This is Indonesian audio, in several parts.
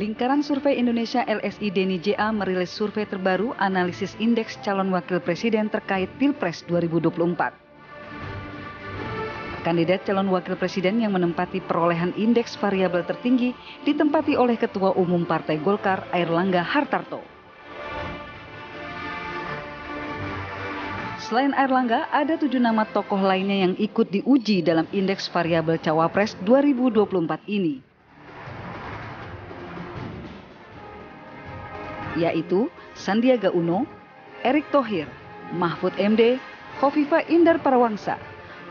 Lingkaran Survei Indonesia LSI Deni JA merilis survei terbaru analisis indeks calon wakil presiden terkait Pilpres 2024. Kandidat calon wakil presiden yang menempati perolehan indeks variabel tertinggi ditempati oleh Ketua Umum Partai Golkar Airlangga Hartarto. Selain Airlangga, ada 7 nama tokoh lainnya yang ikut diuji dalam indeks variabel Cawapres 2024 ini, yaitu Sandiaga Uno, Erick Thohir, Mahfud MD, Khofifah Indar Parawangsa,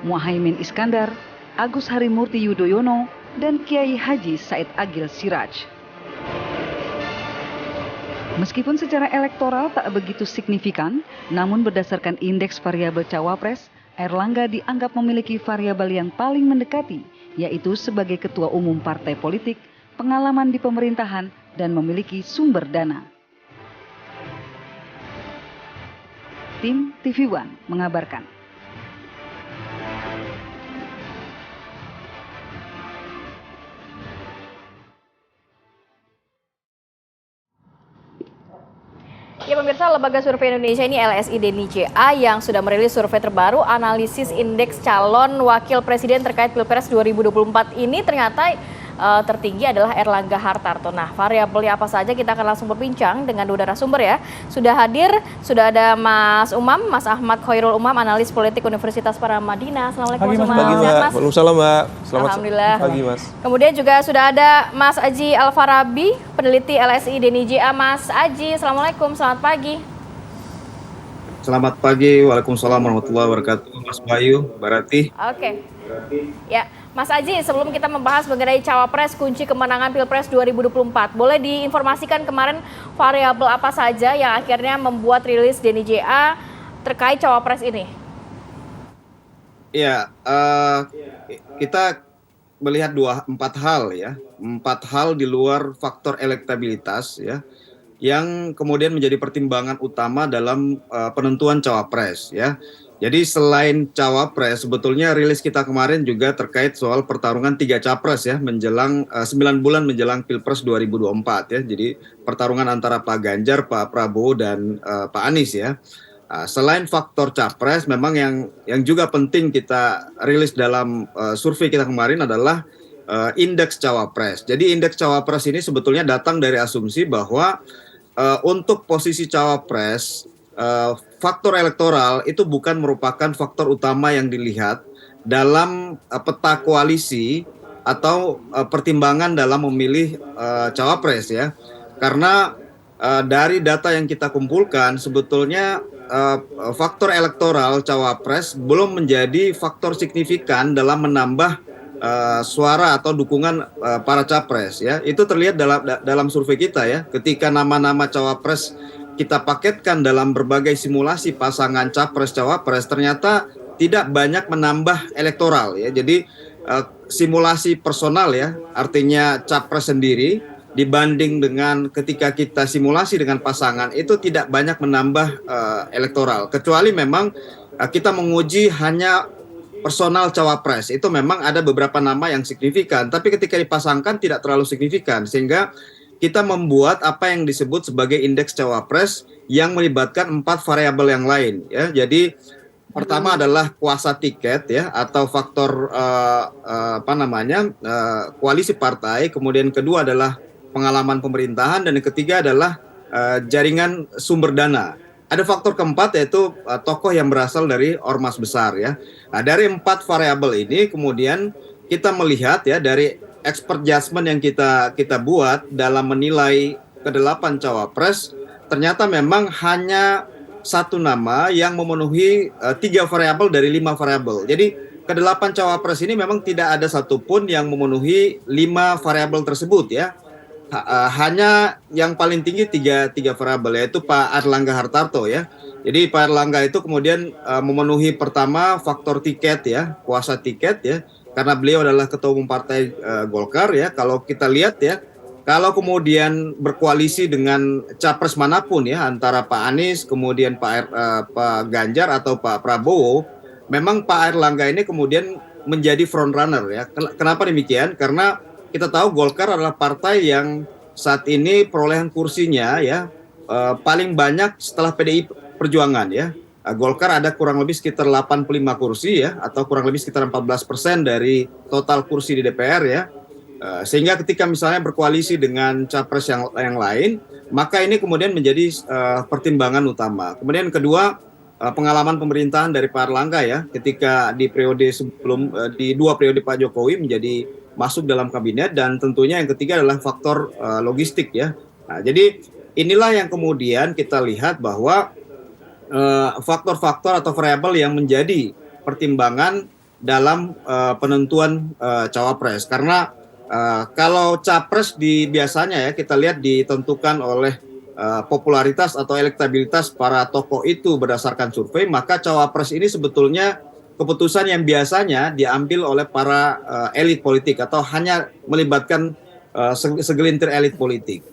Muhaimin Iskandar, Agus Harimurti Yudhoyono, dan Kiai Haji Said Agil Siraj. Meskipun secara elektoral tak begitu signifikan, namun berdasarkan indeks variabel Cawapres, Airlangga dianggap memiliki variabel yang paling mendekati, yaitu sebagai ketua umum partai politik, pengalaman di pemerintahan, dan memiliki sumber dana. Tim TV One mengabarkan. Ya pemirsa, Lembaga Survei Indonesia ini LSI Deni JA yang sudah merilis survei terbaru analisis indeks calon wakil presiden terkait Pilpres 2024 ini ternyata tertinggi adalah Airlangga Hartarto. Nah, variabelnya apa saja kita akan langsung berbincang dengan dua narasumber ya. Sudah hadir, sudah ada Mas Umam, Mas Ahmad Khairul Umam, analis politik Universitas Paramadina. Assalamualaikum Mas Umam. Pagi, Mbak. Waalaikumsalam, Mbak. Selamat Alhamdulillah. pagi, Mas. Kemudian juga sudah ada Mas Aji Alfarabi, peneliti LSI Deni JA. Mas Aji, Assalamualaikum, selamat pagi. Selamat pagi, Waalaikumsalam warahmatullahi wabarakatuh, Mas Bayu, Mbak Rati. Oke. Ya, Mas Aji, sebelum kita membahas mengenai Cawapres kunci kemenangan Pilpres 2024, boleh diinformasikan kemarin variabel apa saja yang akhirnya membuat rilis Deni JA terkait Cawapres ini? Ya, kita melihat empat hal ya, 4 hal di luar faktor elektabilitas ya, yang kemudian menjadi pertimbangan utama dalam penentuan Cawapres ya. Jadi selain Cawapres, sebetulnya rilis kita kemarin juga terkait soal pertarungan 3 Capres ya, menjelang 9 bulan menjelang Pilpres 2024 ya. Jadi pertarungan antara Pak Ganjar, Pak Prabowo, dan Pak Anies ya. Selain faktor Capres, memang yang juga penting kita rilis dalam survei kita kemarin adalah indeks Cawapres. Jadi indeks Cawapres ini sebetulnya datang dari asumsi bahwa untuk posisi Cawapres, faktor elektoral itu bukan merupakan faktor utama yang dilihat dalam peta koalisi atau pertimbangan dalam memilih Cawapres ya. Karena dari data yang kita kumpulkan sebetulnya faktor elektoral Cawapres belum menjadi faktor signifikan dalam menambah suara atau dukungan para capres ya. Itu terlihat dalam survei kita ya. Ketika nama-nama Cawapres kita paketkan dalam berbagai simulasi pasangan capres cawapres, ternyata tidak banyak menambah elektoral ya. Jadi simulasi personal ya, artinya capres sendiri dibanding dengan ketika kita simulasi dengan pasangan itu tidak banyak menambah elektoral, kecuali memang kita menguji hanya personal cawapres. Itu memang ada beberapa nama yang signifikan, tapi ketika dipasangkan tidak terlalu signifikan, sehingga kita membuat apa yang disebut sebagai indeks Cawapres yang melibatkan 4 variabel yang lain ya. Jadi pertama adalah kuasa tiket ya, atau faktor koalisi partai, kemudian kedua adalah pengalaman pemerintahan, dan yang ketiga adalah jaringan sumber dana. Ada faktor keempat yaitu tokoh yang berasal dari ormas besar ya. Nah, dari 4 variabel ini kemudian kita melihat ya, dari expert judgment yang kita buat dalam menilai ke-8 Cawapres, ternyata memang hanya 1 nama yang memenuhi 3 variabel dari 5 variabel. Jadi ke-8 Cawapres ini memang tidak ada satupun yang memenuhi 5 variabel tersebut ya. Hanya yang paling tinggi 3 variabel, yaitu Pak Airlangga Hartarto ya. Jadi Pak Airlangga itu kemudian memenuhi pertama faktor tiket ya, kuasa tiket ya, karena beliau adalah ketua umum partai Golkar ya. Kalau kita lihat ya, kalau kemudian berkoalisi dengan capres manapun ya, antara Pak Anies kemudian Pak Ganjar atau Pak Prabowo, memang Pak Airlangga ini kemudian menjadi front runner ya. Kenapa demikian? Karena kita tahu Golkar adalah partai yang saat ini perolehan kursinya ya paling banyak setelah PDI Perjuangan ya. Golkar ada kurang lebih sekitar 85 kursi ya, atau kurang lebih sekitar 14% dari total kursi di DPR ya. Sehingga ketika misalnya berkoalisi dengan capres yang lain, maka ini kemudian menjadi pertimbangan utama. Kemudian kedua, pengalaman pemerintahan dari Pak Erlangga ya, ketika di periode sebelum di 2 periode Pak Jokowi menjadi masuk dalam kabinet, dan tentunya yang ketiga adalah faktor logistik ya. Nah, jadi inilah yang kemudian kita lihat bahwa faktor-faktor atau variabel yang menjadi pertimbangan dalam penentuan cawapres. Karena kalau capres biasanya ya kita lihat ditentukan oleh popularitas atau elektabilitas para tokoh itu berdasarkan survei, maka cawapres ini sebetulnya keputusan yang biasanya diambil oleh para elit politik atau hanya melibatkan segelintir elit politik.